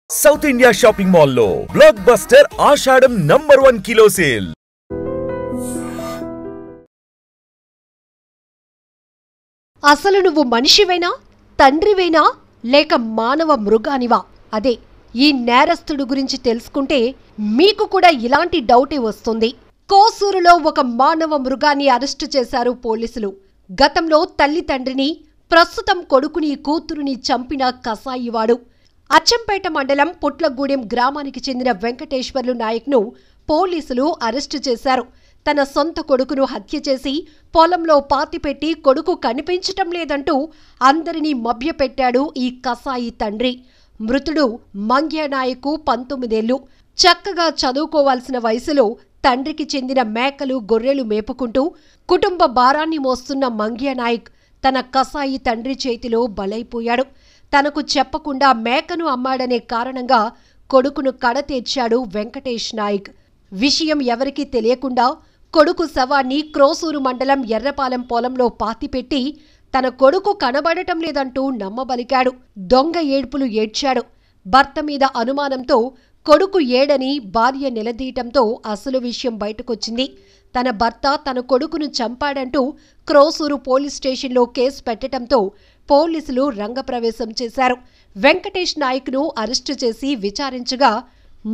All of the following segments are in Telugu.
సౌత్ ఇండియా షాపింగ్ మాల్ లో బ్లాక్ బస్టర్ ఆషాఢం నంబర్ 1 కిలో సేల్. అసలు నువ్వు మనిషివేనా, తండ్రివేనా, లేక మానవ మృగానివా? అదే ఈ నేరస్తుడు గురించి తెలుసుకుంటే మీకు కూడా ఇలాంటి డౌటే వస్తుంది. కోసూరులో ఒక మానవ మృగాన్ని అరెస్టు చేశారు పోలీసులు. గతంలో తల్లి తండ్రిని, ప్రస్తుతం కొడుకుని కూతురుని చంపిన కసాయివాడు. అచ్చంపేట మండలం పుట్లగూడెం గ్రామానికి చెందిన వెంకటేశ్వర్లు నాయక్ను పోలీసులు అరెస్టు చేశారు. తన సొంత కొడుకును హత్య చేసి పొలంలో పాతిపెట్టి కొడుకు కనిపించటం లేదంటూ అందరినీ మభ్యపెట్టాడు ఈ కసాయి తండ్రి. మృతుడు మంగ్యనాయకు 19 ఏళ్లు. చక్కగా చదువుకోవాల్సిన వయసులో తండ్రికి చెందిన మేకలు, గొర్రెలు మేపుకుంటూ కుటుంబ భారాన్ని మోస్తున్న మంగ్యనాయక్ తన కసాయి తండ్రి చేతిలో బలైపోయాడు. తనకు చెప్పకుండా మేకను అమ్మాడనే కారణంగా కొడుకును కడతీర్చాడు వెంకటేష్ నాయక్. విషయం ఎవరికీ తెలియకుండా కొడుకు శవాన్ని క్రోసూరు మండలం ఎర్రపాలెం పొలంలో పాతిపెట్టి తన కొడుకు కనబడటం లేదంటూ నమ్మబలికాడు. దొంగ ఏడ్పులు ఏడ్చాడు. భర్త మీద అనుమానంతో కొడుకు ఏడని భార్య నిలదీయటంతో అసలు విషయం బయటకొచ్చింది. తన భర్త తన కొడుకును చంపాడంటూ క్రోసూరు పోలీస్ స్టేషన్లో కేసు పెట్టడంతో పోలీసులు రంగప్రవేశం చేశారు. వెంకటేష్ నాయక్ను అరెస్టు చేసి విచారించగా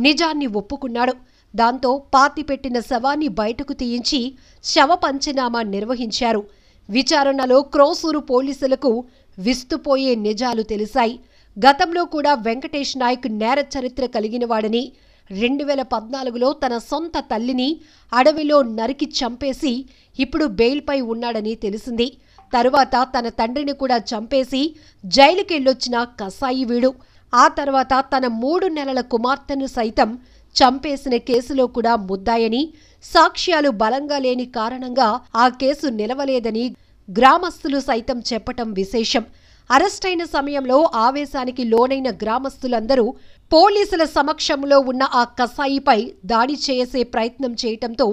నిజాన్ని ఒప్పుకున్నాడు. దాంతో పాతిపెట్టిన శవాన్ని బయటకు తీయించి శవ పంచనామా నిర్వహించారు. విచారణలో క్రోసూరు పోలీసులకు విస్తుపోయే నిజాలు తెలిసాయి. గతంలో కూడా వెంకటేష్ నాయక్ నేర చరిత్ర కలిగినవాడని, 2014లో తన సొంత తల్లిని అడవిలో నరికి చంపేసి ఇప్పుడు బెయిల్పై ఉన్నాడని తెలిసింది. తరువాత తన తండ్రిని కూడా చంపేసి జైలుకెళ్ళొచ్చిన కసాయి వీడు. ఆ తర్వాత తన 3 నెలల కుమార్తెను సైతం చంపేసిన కేసులో కూడా ముద్దాయని, సాక్ష్యాలు బలంగా లేని కారణంగా ఆ కేసు నిలవలేదని గ్రామస్తులు సైతం చెప్పటం విశేషం. అరెస్టైన సమయంలో ఆవేశానికి లోనైన గ్రామస్తులందరూ పోలీసుల సమక్షంలో ఉన్న ఆ కసాయిపై దాడి చేసే ప్రయత్నం చేయటంతో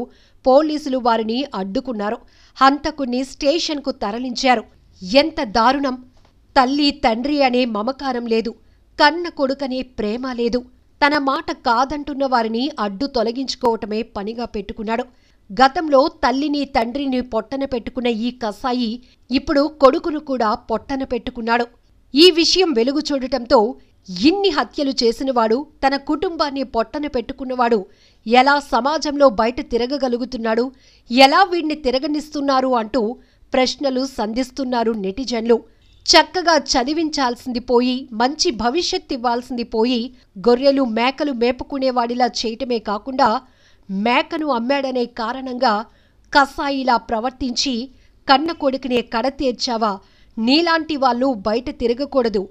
పోలీసులు వారిని అడ్డుకున్నారు. హంతకుణ్ణి స్టేషన్కు తరలించారు. ఎంత దారుణం! తల్లి తండ్రి అనే మమకారం లేదు, కన్న కొడుకనే ప్రేమ లేదు. తన మాట కాదంటున్న వారిని అడ్డు తొలగించుకోవటమే పనిగా పెట్టుకున్నాడు. గతంలో తల్లిని తండ్రిని పొట్టన పెట్టుకున్న ఈ కసాయి ఇప్పుడు కొడుకును కూడా పొట్టన పెట్టుకున్నాడు. ఈ విషయం వెలుగు చూడటంతో ఇన్ని హత్యలు చేసినవాడు, తన కుటుంబాన్ని పొట్టన పెట్టుకున్నవాడు ఎలా సమాజంలో బయట తిరగగలుగుతున్నాడు, ఎలా వీడిని తిరగనిస్తున్నారు అంటూ ప్రశ్నలు సంధిస్తున్నారు నెటిజన్లు. చక్కగా చదివించాల్సింది పోయి, మంచి భవిష్యత్ ఇవ్వాల్సింది పోయి, గొర్రెలు మేకలు మేపుకునేవాడిలా చేయటమే కాకుండా మేకను అమ్మాడనే కారణంగా కసాయిలా ప్రవర్తించి కన్న కొడుకునే కడతీర్చావా? నీలాంటి వాళ్ళు బయట తిరగకూడదు,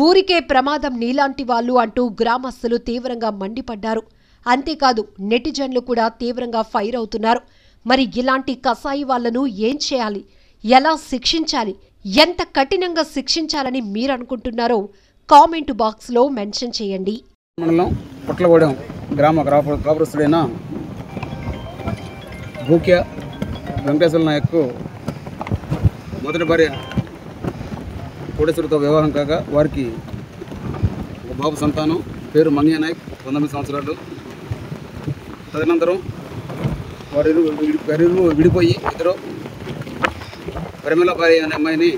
ఊరికే ప్రమాదం నీలాంటి వాళ్ళు అంటూ గ్రామస్తులు తీవ్రంగా మండిపడ్డారు. అంతేకాదు నెటిజన్లు కూడా తీవ్రంగా ఫైర్ అవుతున్నారు. మరి ఇలాంటి కసాయి వాళ్లను ఏం చేయాలి, ఎలా శిక్షించాలి, ఎంత కఠినంగా శిక్షించాలని మీరు అనుకుంటున్నారో కామెంట్ బాక్స్లో మెన్షన్ చేయండి. పుట్లగూడెం గ్రామ కాపురస్తుడైన భూక్య వెంకటేశ్వర నాయక్ మొదటి భార్య కోటేశ్వరితో వివాహం కాగా వారికి ఒక బాబు సంతానం, పేరు మంగ్య నాయక్, 19 సంవత్సరాలు. తదనంతరం వారు విడిపోయి ఇద్దరు పరిమళ భార్య అనే అమ్మాయిని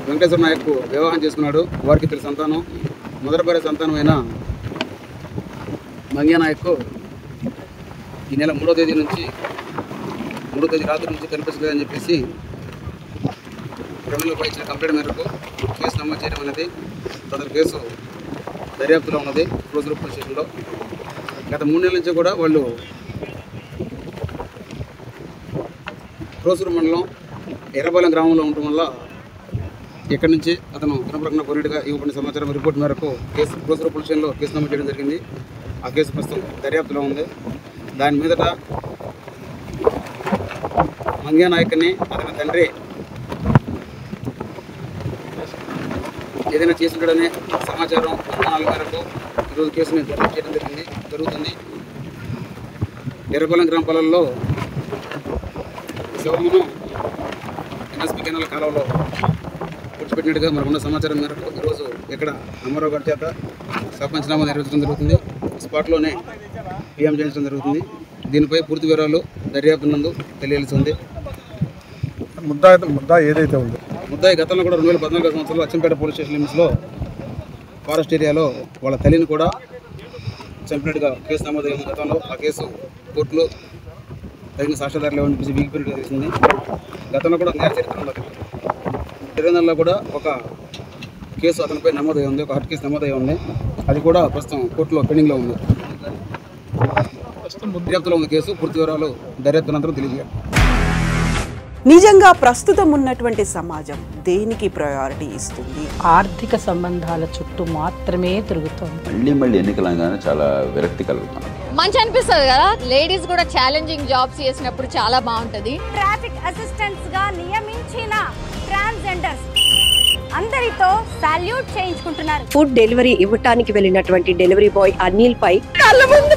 వెంకటేశ్వర నాయక్ వివాహం చేసుకున్నాడు. వారికి ఇద్దరు సంతానం. మొదటి భార్య సంతానమైన మంగ్య నాయక్ ఈ నెల 3వ తేదీ రాత్రి నుంచి కనిపించలేదని చెప్పేసి క్రిమినల్పై ఇచ్చిన కంప్లైంట్ మేరకు కేసు నమోదు చేయడం అనేది తన కేసు దర్యాప్తులో ఉన్నది క్రోసూరు పోలీస్ స్టేషన్లో. గత 3 నెలల నుంచి కూడా వాళ్ళు క్రోసూరు మండలం ఎర్రపాలెం గ్రామంలో ఉండటం వల్ల ఇక్కడి నుంచి అతను దినప్రకటన పోయినట్టుగా ఇవ్వబడిన సమాచారం రిపోర్ట్ మేరకు క్రోసూరు పోలీస్ స్టేషన్లో కేసు నమోదు చేయడం జరిగింది. ఆ కేసు ప్రస్తుతం దర్యాప్తులో ఉంది. దాని మీదట మంగ్య నాయక్ని అతని తండ్రి ఏదైనా చేసుంటాడనే సమాచారం అనుమానాల మేరకు ఈరోజు కేసుని దర్యాప్తు చేయడం జరుగుతుంది. ఎర్రపాలెం గ్రామ పొలాల్లో శవమును ఎన్ఎస్పి కెనాల్ కాలంలో పూడ్చిపెట్టినట్టుగా మనకున్న సమాచారం మేరకు ఈరోజు ఇక్కడ అమ్మారావు గారి చేత సర్పంచ్నామా నిర్వహించడం జరుగుతుంది. స్పాట్లోనే పిఎం చేయించడం జరుగుతుంది. దీనిపై పూర్తి వివరాలు దర్యాప్తు నందు తెలియాల్సి ఉంది. ముద్దా ఏదైతే ఉందో ముద్దాయి గతంలో కూడా 2014 సంవత్సరంలో అచ్చంపేట పోలీస్ స్టేషన్ లిమిట్స్లో ఫారెస్ట్ ఏరియాలో వాళ్ళ తల్లిని కూడా చంపినట్టుగా కేసు నమోదైంది. గతంలో ఆ కేసు కోర్టులో తగిన సాక్ష్యాధారాలు ఏమనిపించి వీగిపోయినట్టుగా తెలిసింది. గతంలో కూడా నేర చరిత్ర ఉన్నది. తెలంగాణలో కూడా ఒక కేసు అతనిపై నమోదై ఉంది, ఒక హత్య కేసు నమోదై ఉంది. అది కూడా ప్రస్తుతం కోర్టులో పెండింగ్లో ఉంది. దర్యాప్తులో ఉన్న కేసు పూర్తి వివరాలు దర్యాప్తు అనంతరం తెలియజేయాలి. నిజంగా ప్రస్తుతం ఉన్నటువంటి సమాజం దేనికి ప్రయారిటీ ఇస్తుంది? ఆర్థిక సంబంధాల చుట్టూ మాత్రమే తిరుగుతుంది. మళ్ళీ ఎన్నికలంగానే చాలా విరక్తి కలుగుతాం. మంచి అనిపిస్తుంది కదా, లేడీస్ కూడా ఛాలెంజింగ్ జాబ్స్ చేసినప్పుడు చాలా బాగుంటది. ట్రాఫిక్ అసిస్టెంట్స్ గా నియమించిన ట్రాన్స్జెండర్స్ అందరితో సాల్యూట్ చేయించుకుంటున్నారు. ఫుడ్ డెలివరీ ఇవ్వటానికి వెళ్ళినటువంటి డెలివరీ బాయ్ అనిల్ పై కళ్ళ ముందు